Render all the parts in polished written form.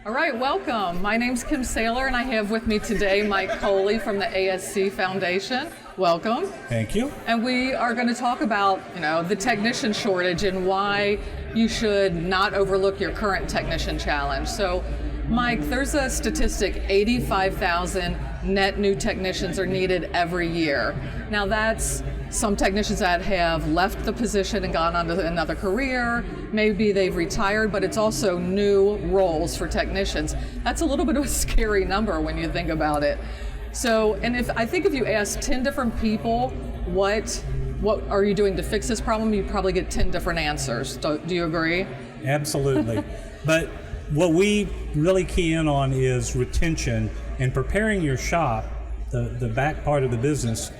All right, welcome. My name's Kim Saylor, and I have with me today Mike Coley from the ASC Foundation. Welcome. Thank you. And we are going to talk about, the technician shortage and why you should not overlook your current technician challenge. So, Mike, there's a statistic, 85,000 net new technicians are needed every year. Now that's some technicians that have left the position and gone on to another career, maybe they've retired, but it's also new roles for technicians. That's a little bit of a scary number when you think about it. So, and if you ask 10 different people, what are you doing to fix this problem, you probably get 10 different answers. Do you agree? Absolutely. But what we really key in on is retention and preparing your shop, the back part of the business,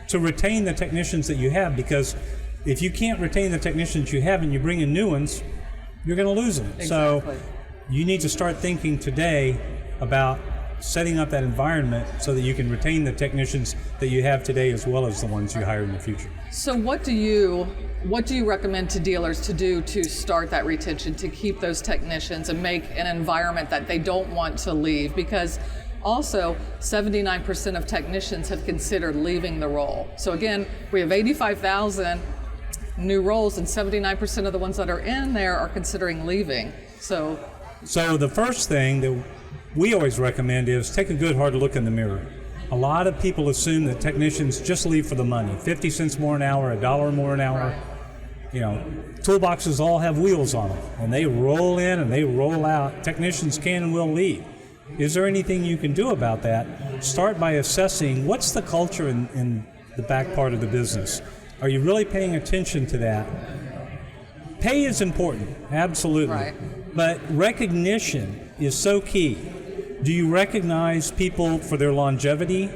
to retain the technicians that you have, because if you can't retain the technicians you have and you bring in new ones, you're going to lose them. Exactly. So you need to start thinking today about setting up that environment so that you can retain the technicians that you have today as well as the ones you hire in the future. So what do you recommend to dealers to do to start that retention, to keep those technicians and make an environment that they don't want to leave? Because also, 79% of technicians have considered leaving the role. So again, we have 85,000 new roles, and 79% of the ones that are in there are considering leaving. So the first thing that we always recommend is take a good hard look in the mirror. A lot of people assume that technicians just leave for the money, 50 cents more an hour, $1 more an hour. Right. Toolboxes all have wheels on them, and they roll in and they roll out. Technicians can and will leave. Is there anything you can do about that? Start by assessing what's the culture in the back part of the business. Are you really paying attention to that? Pay is important, absolutely. Right. But recognition is so key. Do you recognize people for their longevity,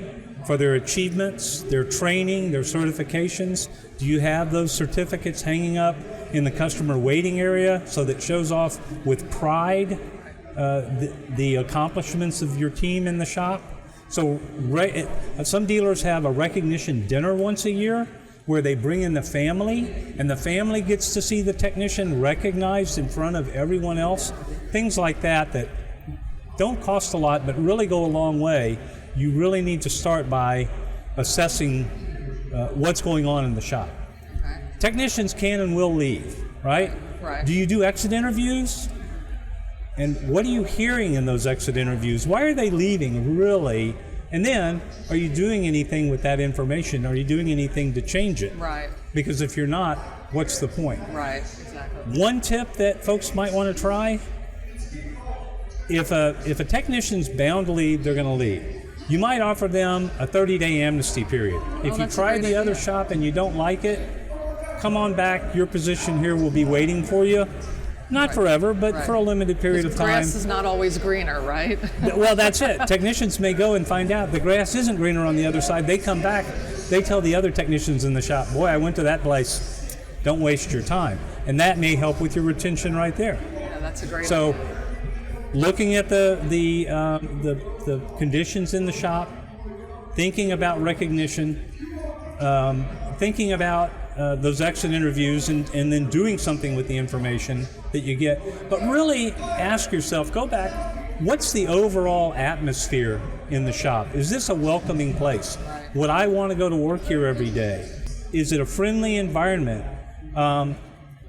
for their achievements, their training, their certifications? Do you have those certificates hanging up in the customer waiting area so that shows off with pride the accomplishments of your team in the shop? So some dealers have a recognition dinner once a year where they bring in the family, and the family gets to see the technician recognized in front of everyone else. Things like that don't cost a lot but really go a long way. You really need to start by assessing what's going on in the shop. Okay. Technicians can and will leave, right? Right. Do you do exit interviews? And what are you hearing in those exit interviews? Why are they leaving, really? And then, are you doing anything with that information? Are you doing anything to change it? Right. Because if you're not, what's the point? Right, exactly. One tip that folks might want to try, if a technician's bound to leave, they're going to leave. You might offer them a 30-day amnesty period. If you try the other shop and you don't like it, come on back. Your position here will be waiting for you. Not forever, but for a limited period of time. Grass is not always greener, right? Well, that's it. Technicians may go and find out the grass isn't greener on the other side. They come back, they tell the other technicians in the shop, boy, I went to that place. Don't waste your time. And that may help with your retention right there. Yeah, that's a great So, idea. looking at the conditions in the shop, thinking about recognition, thinking about those exit interviews, and then doing something with the information that you get. But really ask yourself, go back, what's the overall atmosphere in the shop? Is this a welcoming place? Right. Would I want to go to work here every day? Is it a friendly environment?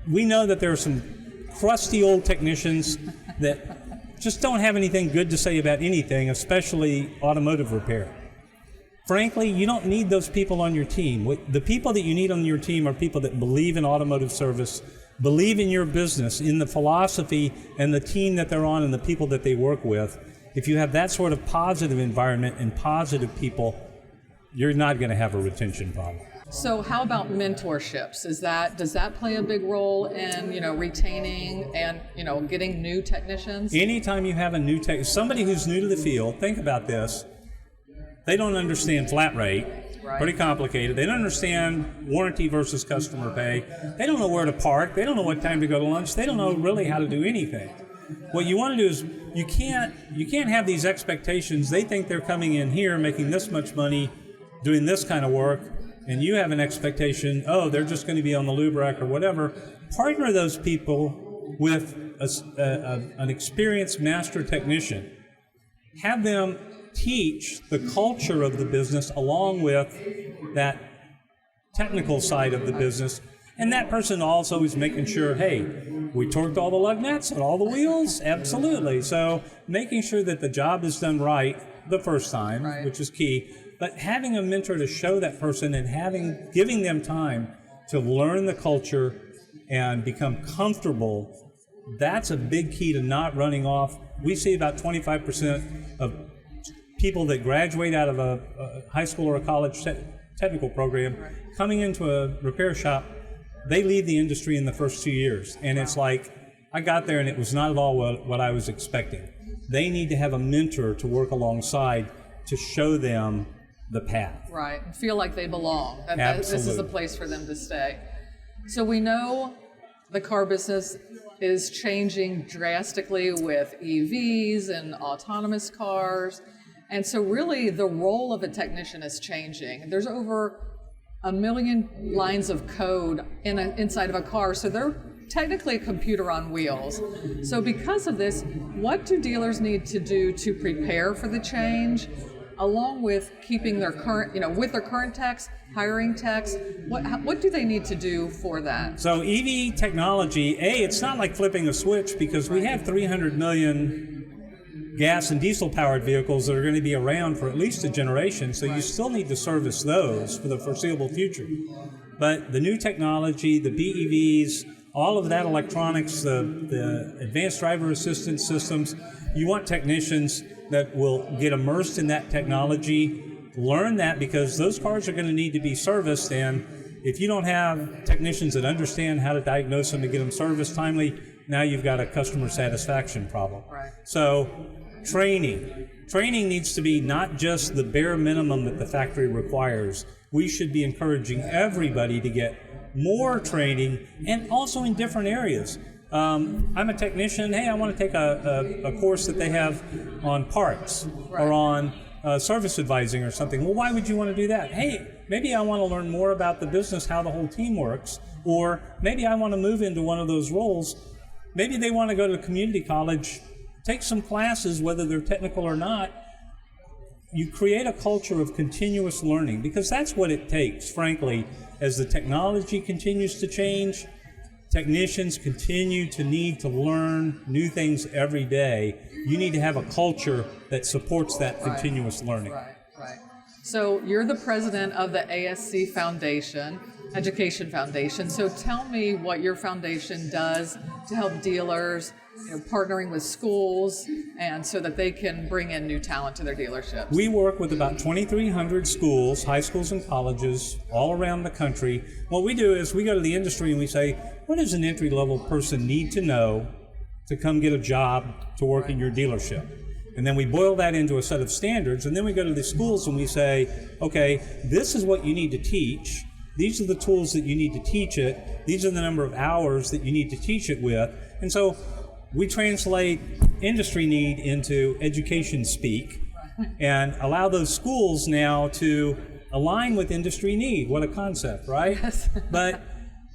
We know that there are some crusty old technicians that just don't have anything good to say about anything, especially automotive repair. Frankly, you don't need those people on your team. The people that you need on your team are people that believe in automotive service, believe in your business, in the philosophy and the team that they're on and the people that they work with. If you have that sort of positive environment and positive people, you're not going to have a retention problem. So how about mentorships? Does that play a big role in retaining and getting new technicians? Anytime you have a new somebody who's new to the field, think about this. They don't understand flat rate, Right. Pretty complicated. They don't understand warranty versus customer pay. They don't know where to park. They don't know what time to go to lunch. They don't know really how to do anything. What you want to do is you can't have these expectations. They think they're coming in here making this much money, doing this kind of work, and you have an expectation, oh, they're just going to be on the lube rack or whatever. Partner those people with an experienced master technician. Have them teach the culture of the business along with that technical side of the business. And that person also is making sure, hey, we torqued all the lug nuts and all the wheels? Absolutely. So making sure that the job is done right the first time, which is key. But having a mentor to show that person and giving them time to learn the culture and become comfortable, that's a big key to not running off. We see about 25% of people that graduate out of a high school or a college technical program coming into a repair shop, they leave the industry in the first 2 years. And it's like, I got there and it was not at all what I was expecting. They need to have a mentor to work alongside to show them the path. Right, feel like they belong, that this is a place for them to stay. So we know the car business is changing drastically with EVs and autonomous cars. And so really the role of a technician is changing. There's over 1 million lines of code inside of a car, so they're technically a computer on wheels. So because of this, what do dealers need to do to prepare for the change, along with keeping their current, with their current techs, hiring techs? What do they need to do for that? So EV technology, it's not like flipping a switch, because we have 300 million gas and diesel powered vehicles that are going to be around for at least a generation, so you still need to service those for the foreseeable future. But the new technology, the BEVs, all of that electronics, the advanced driver assistance systems, you want technicians that will get immersed in that technology, learn that, because those cars are going to need to be serviced, and if you don't have technicians that understand how to diagnose them and get them serviced timely, now you've got a customer satisfaction problem. Right. So training needs to be not just the bare minimum that the factory requires. We should be encouraging everybody to get more training, and also in different areas. I'm a technician. Hey, I want to take a course that they have on parts or on service advising or something. Well, why would you want to do that? Hey, maybe I want to learn more about the business, how the whole team works, or maybe I want to move into one of those roles. Maybe they want to go to community college, take some classes, whether they're technical or not. You create a culture of continuous learning, because that's what it takes, frankly. As the technology continues to change, technicians continue to need to learn new things every day. You need to have a culture that supports that continuous learning. Right. So you're the president of the ASC Foundation, Education Foundation. So tell me what your foundation does to help dealers, partnering with schools, and so that they can bring in new talent to their dealerships. We work with about 2,300 schools, high schools and colleges all around the country. What we do is we go to the industry and we say, what does an entry-level person need to know to come get a job to work in your dealership? And then we boil that into a set of standards, and then we go to the schools and we say, okay, this is what you need to teach. These are the tools that you need to teach it. These are the number of hours that you need to teach it with. And so we translate industry need into education speak and allow those schools now to align with industry need. What a concept, right? Yes. But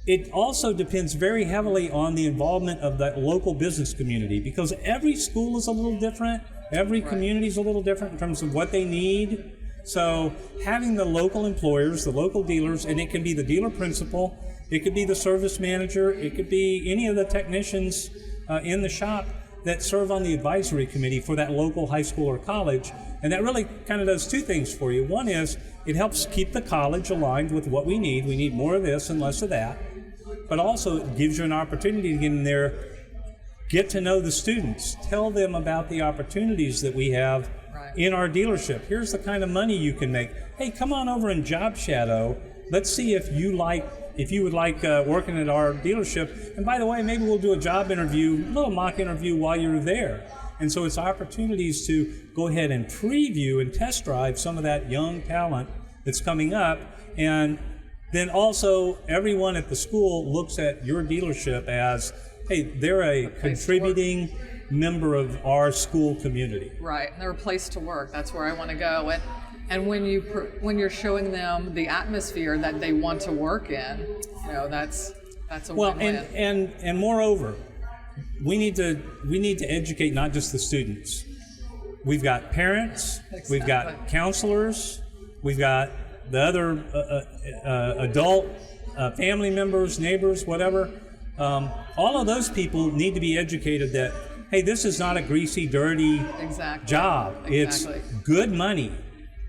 it also depends very heavily on the involvement of that local business community, because every school is a little different. Every community is a little different in terms of what they need. So having the local employers, the local dealers, and it can be the dealer principal, it could be the service manager, it could be any of the technicians in the shop that serve on the advisory committee for that local high school or college. And that really kind of does two things for you. One is it helps keep the college aligned with what we need. We need more of this and less of that. But also it gives you an opportunity to get in there, get to know the students, tell them about the opportunities that we have in our dealership. Here's the kind of money you can make. Hey, come on over and job shadow. Let's see if you would like working at our dealership. And by the way, maybe we'll do a job interview, a little mock interview while you're there. And so it's opportunities to go ahead and preview and test drive some of that young talent that's coming up. And then also everyone at the school looks at your dealership as, hey, they're a contributing member of our school community. Right, and they're a place to work. That's where I want to go. And when you're showing them the atmosphere that they want to work in, that's a well, win-win. and moreover, we need to educate not just the students. We've got parents, we've got counselors, we've got the other adult family members, neighbors, whatever. All of those people need to be educated that, hey, this is not a greasy, dirty job. It's good money.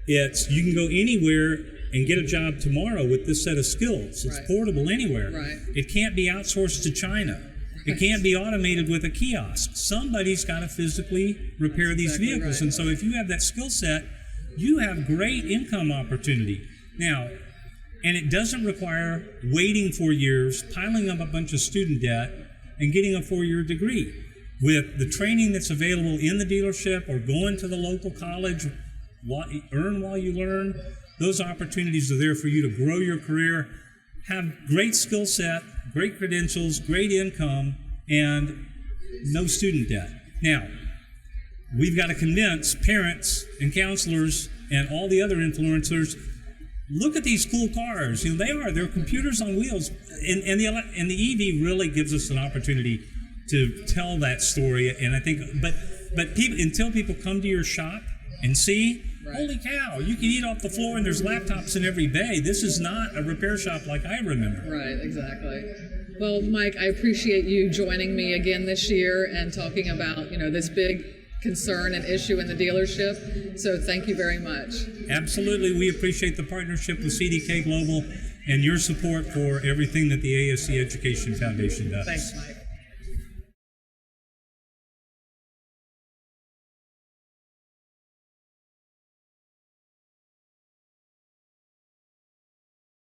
It's, you can go anywhere and get a job tomorrow with this set of skills. It's portable anywhere. It can't be outsourced to China. It can't be automated with a kiosk. Somebody's got to physically repair these vehicles. And so if you have that skill set, you have great income opportunity. Now, and it doesn't require waiting 4 years, piling up a bunch of student debt, and getting a 4-year degree. With the training that's available in the dealership or going to the local college, earn while you learn, those opportunities are there for you to grow your career, have great skill set, great credentials, great income, and no student debt. Now, we've got to convince parents and counselors and all the other influencers, look at these cool cars. You know, they're computers on wheels. And the EV really gives us an opportunity to tell that story. And I think, but people, until people come to your shop and see, holy cow, you can eat off the floor and there's laptops in every bay. This is not a repair shop like I remember. Right, exactly. Well, Mike, I appreciate you joining me again this year and talking about, this big concern and issue in the dealership. So thank you very much. Absolutely. We appreciate the partnership with CDK Global and your support for everything that the ASC Education Foundation does. Thanks, Mike.